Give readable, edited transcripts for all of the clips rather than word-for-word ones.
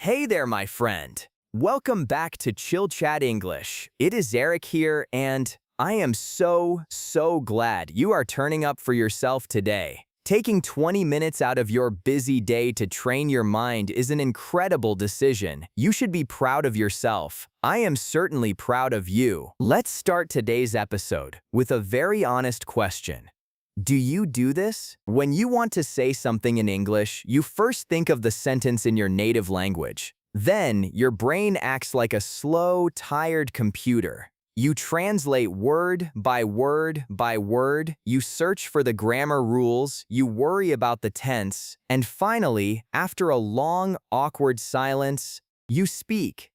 Hey there, my friend. Welcome back to Chill Chat English. It is Eric here, and I am so glad you are turning up for yourself today. Taking 20 minutes out of your busy day to train your mind is an incredible decision. You should be proud of yourself. I am certainly proud of you. Let's start today's episode with a very honest question. Do you do this? When you want to say something in English, you first think of the sentence in your native language. Then, your brain acts like a slow, tired computer. You translate word by word by word, you search for the grammar rules, you worry about the tense, and finally, after a long, awkward silence, you speak.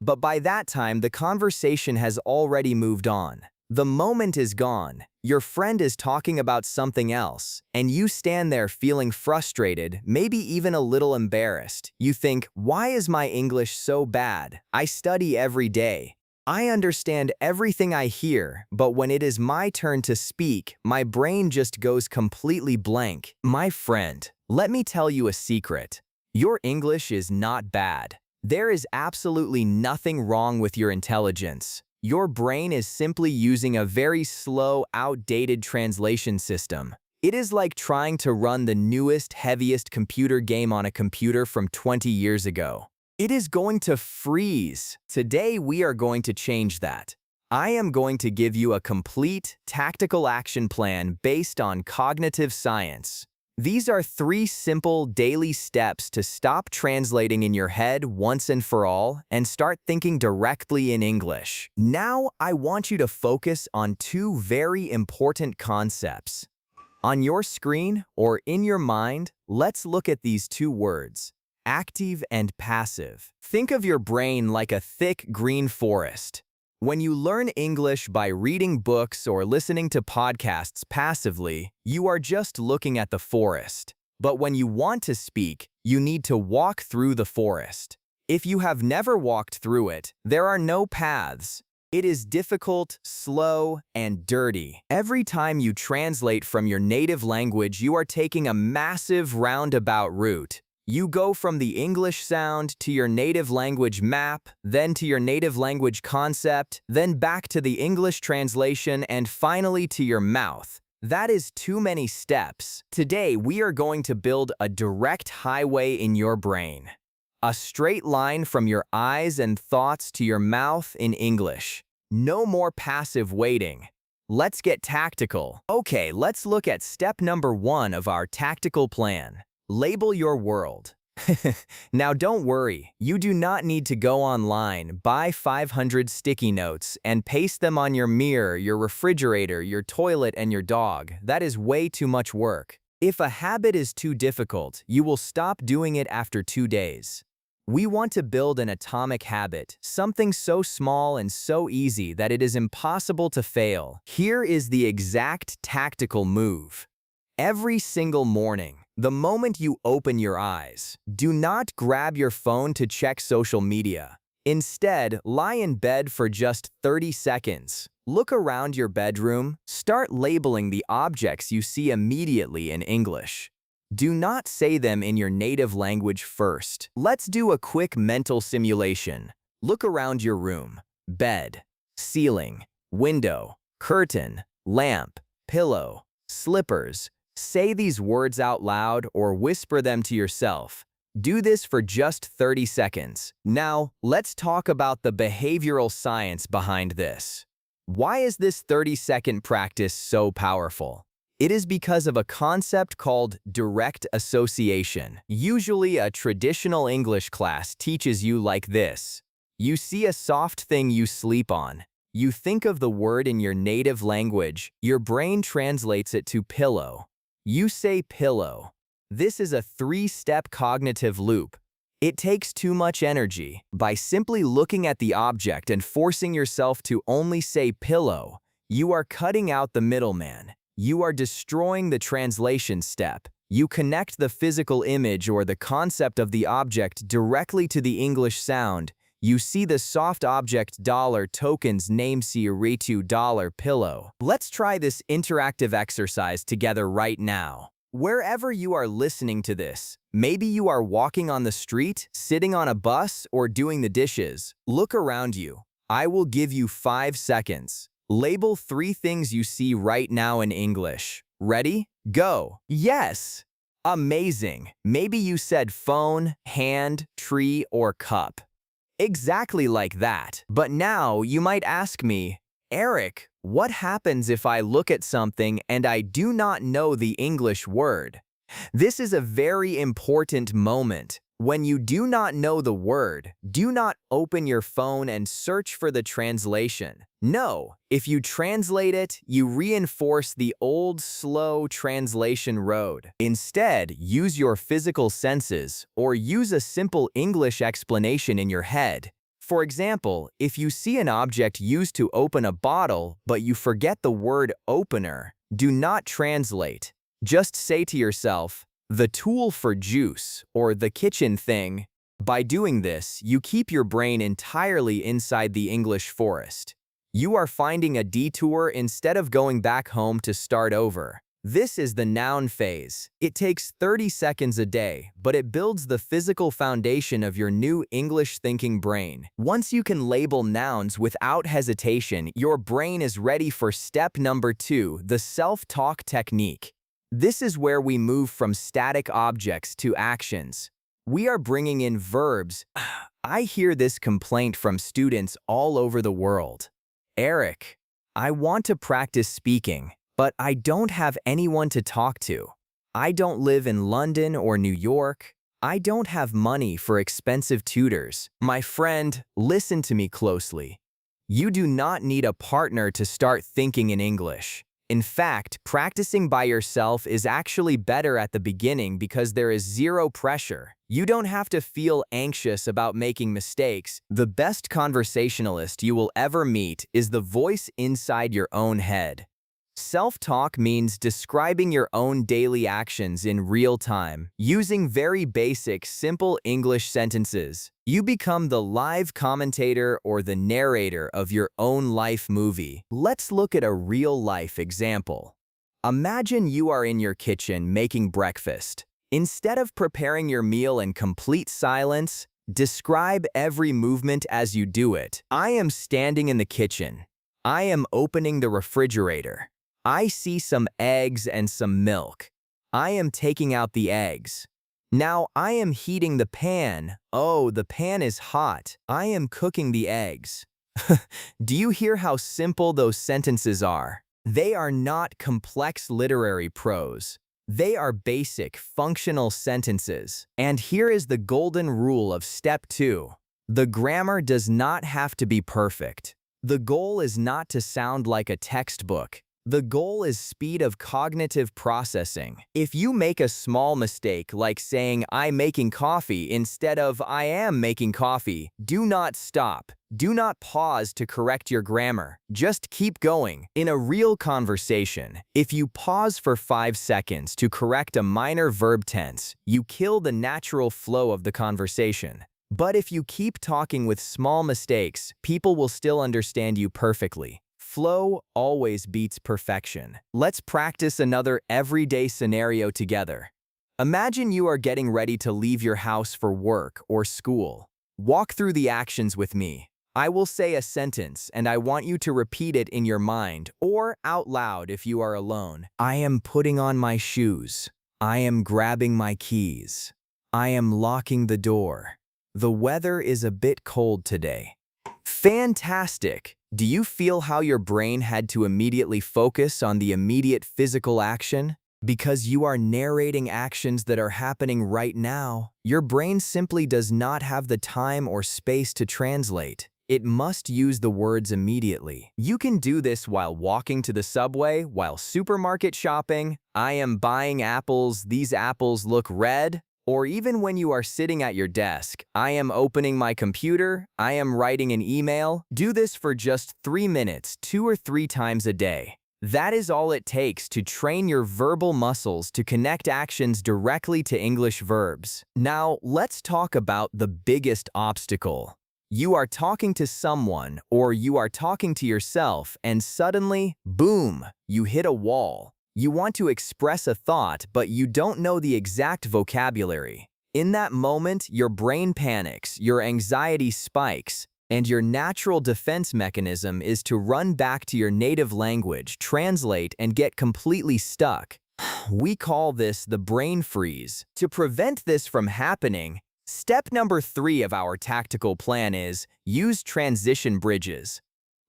But by that time, the conversation has already moved on. The moment is gone. Your friend is talking about something else, and you stand there feeling frustrated, maybe even a little embarrassed. You think, why is my English so bad? I study every day. I understand everything I hear, but when it is my turn to speak, my brain just goes completely blank. My friend, let me tell you a secret. Your English is not bad. There is absolutely nothing wrong with your intelligence. Your brain is simply using a very slow, outdated translation system. It is like trying to run the newest, heaviest computer game on a computer from 20 years ago. It is going to freeze. Today, we are going to change that. I am going to give you a complete, tactical action plan based on cognitive science. These are 3 simple daily steps to stop translating in your head once and for all and start thinking directly in English. Now, I want you to focus on 2 very important concepts. On your screen or in your mind, let's look at these 2 words, active and passive. Think of your brain like a thick green forest. When you learn English by reading books or listening to podcasts passively, you are just looking at the forest. But when you want to speak, you need to walk through the forest. If you have never walked through it, there are no paths. It is difficult, slow, and dirty. Every time you translate from your native language, you are taking a massive roundabout route. You go from the English sound to your native language map, then to your native language concept, then back to the English translation, and finally to your mouth. That is too many steps. Today, we are going to build a direct highway in your brain. A straight line from your eyes and thoughts to your mouth in English. No more passive waiting. Let's get tactical. Okay, let's look at step number 1 of our tactical plan. Label your world. Now don't worry, you do not need to go online, buy 500 sticky notes, and paste them on your mirror, your refrigerator, your toilet, and your dog. That is way too much work. If a habit is too difficult, you will stop doing it after 2 days. We want to build an atomic habit, something so small and so easy that it is impossible to fail. Here is the exact tactical move. Every single morning, the moment you open your eyes, do not grab your phone to check social media. Instead, lie in bed for just 30 seconds. Look around your bedroom. Start labeling the objects you see immediately in English. Do not say them in your native language first. Let's do a quick mental simulation. Look around your room. Bed, ceiling, window, curtain, lamp, pillow, slippers. Say these words out loud or whisper them to yourself. Do this for just 30 seconds. Now, let's talk about the behavioral science behind this. Why is this 30-second practice so powerful? It is because of a concept called direct association. Usually, a traditional English class teaches you like this. You see a soft thing you sleep on. You think of the word in your native language. Your brain translates it to pillow. You say pillow. This is a 3-step cognitive loop. It takes too much energy. By simply looking at the object and forcing yourself to only say pillow, you are cutting out the middleman. You are destroying the translation step. You connect the physical image or the concept of the object directly to the English sound. You see the soft object dollar tokens name $2 pillow. Let's try this interactive exercise together right now. Wherever you are listening to this, maybe you are walking on the street, sitting on a bus, or doing the dishes. Look around you. I will give you 5 seconds. Label 3 things you see right now in English. Ready? Go. Yes! Amazing. Maybe you said phone, hand, tree, or cup. Exactly like that. But now you might ask me, Eric, what happens if I look at something and I do not know the English word? This is a very important moment. When you do not know the word, do not open your phone and search for the translation. No, if you translate it, you reinforce the old, slow translation road. Instead, use your physical senses or use a simple English explanation in your head. For example, if you see an object used to open a bottle but you forget the word opener, do not translate. Just say to yourself, the tool for juice, or the kitchen thing. By doing this, you keep your brain entirely inside the English forest. You are finding a detour instead of going back home to start over. This is the noun phase. It takes 30 seconds a day, but it builds the physical foundation of your new English-thinking brain. Once you can label nouns without hesitation, your brain is ready for step number 2, the self-talk technique. This is where we move from static objects to actions. We are bringing in verbs. I hear this complaint from students all over the world. Eric, I want to practice speaking, but I don't have anyone to talk to. I don't live in London or New York. I don't have money for expensive tutors. My friend, listen to me closely. You do not need a partner to start thinking in English. In fact, practicing by yourself is actually better at the beginning because there is zero pressure. You don't have to feel anxious about making mistakes. The best conversationalist you will ever meet is the voice inside your own head. Self-talk means describing your own daily actions in real time, using very basic, simple English sentences. You become the live commentator or the narrator of your own life movie. Let's look at a real-life example. Imagine you are in your kitchen making breakfast. Instead of preparing your meal in complete silence, describe every movement as you do it. I am standing in the kitchen. I am opening the refrigerator. I see some eggs and some milk. I am taking out the eggs. Now I am heating the pan. Oh, the pan is hot. I am cooking the eggs. Do you hear how simple those sentences are? They are not complex literary prose. They are basic, functional sentences. And here is the golden rule of step 2. The grammar does not have to be perfect. The goal is not to sound like a textbook. The goal is speed of cognitive processing. If you make a small mistake like saying I'm making coffee instead of I am making coffee, do not stop. Do not pause to correct your grammar. Just keep going. In a real conversation, if you pause for 5 seconds to correct a minor verb tense, you kill the natural flow of the conversation. But if you keep talking with small mistakes, people will still understand you perfectly. Flow always beats perfection. Let's practice another everyday scenario together. Imagine you are getting ready to leave your house for work or school. Walk through the actions with me. I will say a sentence and I want you to repeat it in your mind or out loud if you are alone. I am putting on my shoes. I am grabbing my keys. I am locking the door. The weather is a bit cold today. Fantastic! Do you feel how your brain had to immediately focus on the immediate physical action? Because you are narrating actions that are happening right now, your brain simply does not have the time or space to translate. It must use the words immediately. You can do this while walking to the subway, while supermarket shopping. I am buying apples, these apples look red. Or even when you are sitting at your desk, I am opening my computer, I am writing an email. Do this for just 3 minutes, 2 or 3 times a day. That is all it takes to train your verbal muscles to connect actions directly to English verbs. Now, let's talk about the biggest obstacle. You are talking to someone or you are talking to yourself and suddenly, boom, you hit a wall. You want to express a thought, but you don't know the exact vocabulary. In that moment, your brain panics, your anxiety spikes, and your natural defense mechanism is to run back to your native language, translate, and get completely stuck. We call this the brain freeze. To prevent this from happening, step number 3 of our tactical plan is use transition bridges.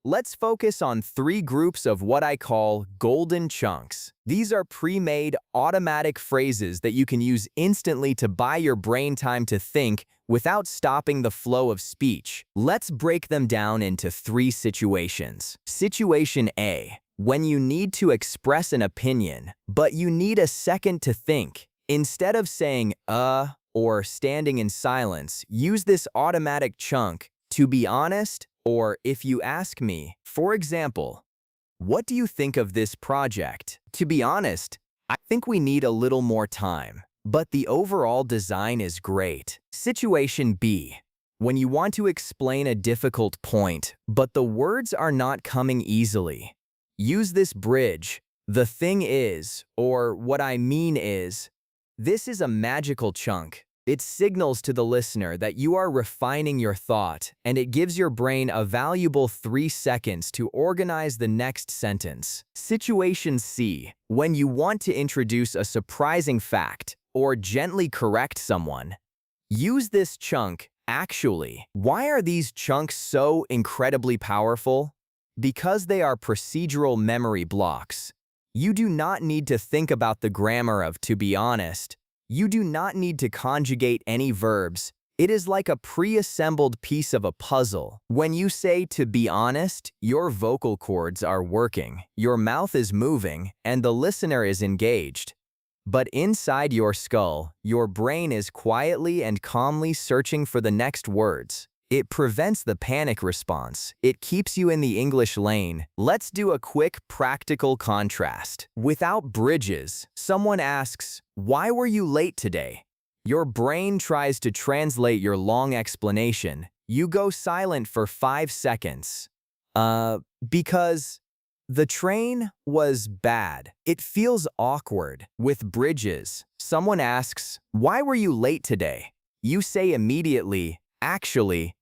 Let's focus on 3 groups of what I call golden chunks. These are pre-made, automatic phrases that you can use instantly to buy your brain time to think without stopping the flow of speech. Let's break them down into 3 situations. Situation A, when you need to express an opinion, but you need a second to think. Instead of saying, or standing in silence, use this automatic chunk, to be honest, or if you ask me. For example, what do you think of this project? To be honest, I think we need a little more time, but the overall design is great. Situation B, when you want to explain a difficult point, but the words are not coming easily. Use this bridge, the thing is, or what I mean is. This is a magical chunk. It signals to the listener that you are refining your thought, and it gives your brain a valuable 3 seconds to organize the next sentence. Situation C, when you want to introduce a surprising fact or gently correct someone. Use this chunk, actually. Why are these chunks so incredibly powerful? Because they are procedural memory blocks. You do not need to think about the grammar of to be honest. You do not need to conjugate any verbs. It is like a pre-assembled piece of a puzzle. When you say to be honest, your vocal cords are working, your mouth is moving, and the listener is engaged. But inside your skull, your brain is quietly and calmly searching for the next words. It prevents the panic response. It keeps you in the English lane. Let's do a quick practical contrast. Without bridges, someone asks, "Why were you late today?" Your brain tries to translate your long explanation. You go silent for 5 seconds. Because the train was bad. It feels awkward. With bridges, someone asks, "Why were you late today?" You say immediately, "Actually,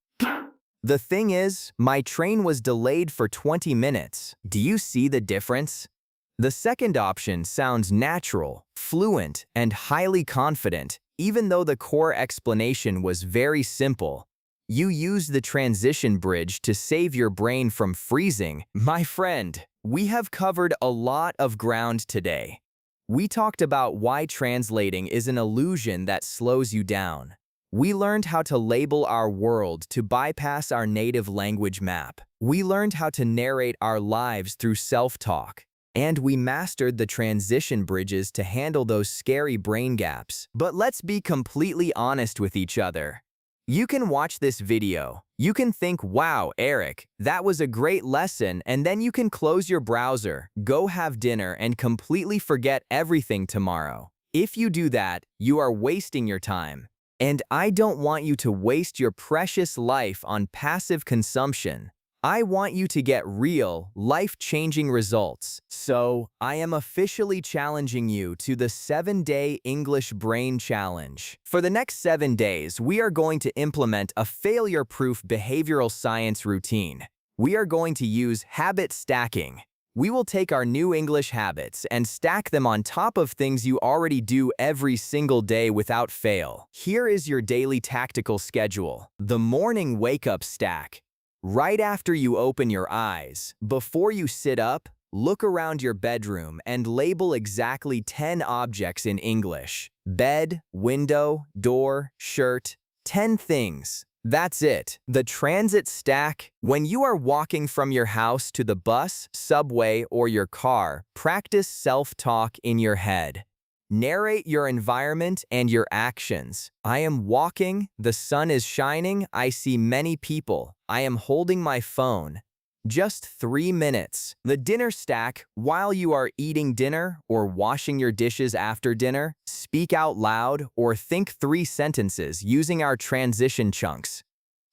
the thing is, my train was delayed for 20 minutes. Do you see the difference?" The second option sounds natural, fluent, and highly confident, even though the core explanation was very simple. You use the transition bridge to save your brain from freezing. My friend, we have covered a lot of ground today. We talked about why translating is an illusion that slows you down. We learned how to label our world to bypass our native language map. We learned how to narrate our lives through self-talk. And we mastered the transition bridges to handle those scary brain gaps. But let's be completely honest with each other. You can watch this video. You can think, "Wow, Eric, that was a great lesson," and then you can close your browser, go have dinner, and completely forget everything tomorrow. If you do that, you are wasting your time. And I don't want you to waste your precious life on passive consumption. I want you to get real, life-changing results. So, I am officially challenging you to the 7-Day English Brain Challenge. For the next 7 days, we are going to implement a failure-proof behavioral science routine. We are going to use habit stacking. We will take our new English habits and stack them on top of things you already do every single day without fail. Here is your daily tactical schedule. The morning wake-up stack. Right after you open your eyes, before you sit up, look around your bedroom and label exactly 10 objects in English. Bed, window, door, shirt, 10 things. That's it. The transit stack. When you are walking from your house to the bus, subway, or your car, practice self-talk in your head. Narrate your environment and your actions. I am walking, the sun is shining, I see many people. I am holding my phone. Just 3 minutes. The dinner stack. While you are eating dinner or washing your dishes after dinner, speak out loud or think 3 sentences using our transition chunks.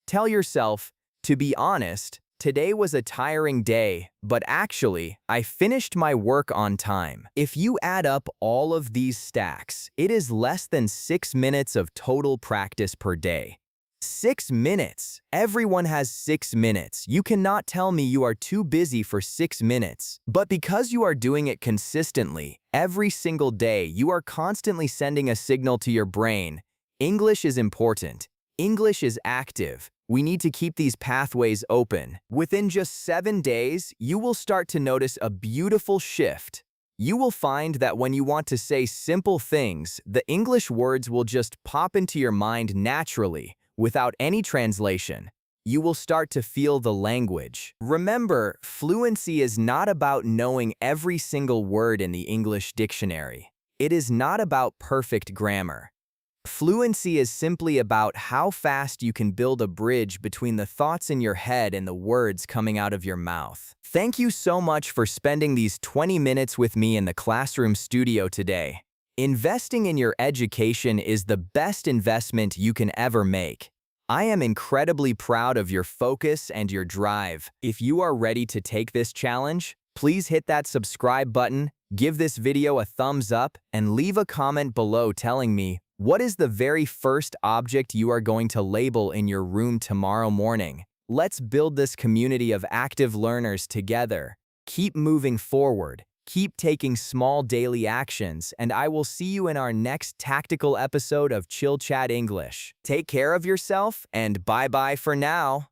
Tell yourself, to be honest, Today was a tiring day, but actually, I finished my work on time. If you add up all of these stacks, it is less than 6 minutes of total practice per day. 6 minutes! Everyone has 6 minutes. You cannot tell me you are too busy for 6 minutes. But because you are doing it consistently, every single day, you are constantly sending a signal to your brain. English is important. English is active. We need to keep these pathways open. Within just 7 days, you will start to notice a beautiful shift. You will find that when you want to say simple things, the English words will just pop into your mind naturally, without any translation. You will start to feel the language. Remember, fluency is not about knowing every single word in the English dictionary. It is not about perfect grammar. Fluency is simply about how fast you can build a bridge between the thoughts in your head and the words coming out of your mouth. Thank you so much for spending these 20 minutes with me in the classroom studio today. Investing in your education is the best investment you can ever make. I am incredibly proud of your focus and your drive. If you are ready to take this challenge, please hit that subscribe button, give this video a thumbs up, and leave a comment below telling me what is the very first object you are going to label in your room tomorrow morning. Let's build this community of active learners together. Keep moving forward. Keep taking small daily actions, and I will see you in our next tactical episode of Chill Chat English. Take care of yourself, and bye-bye for now.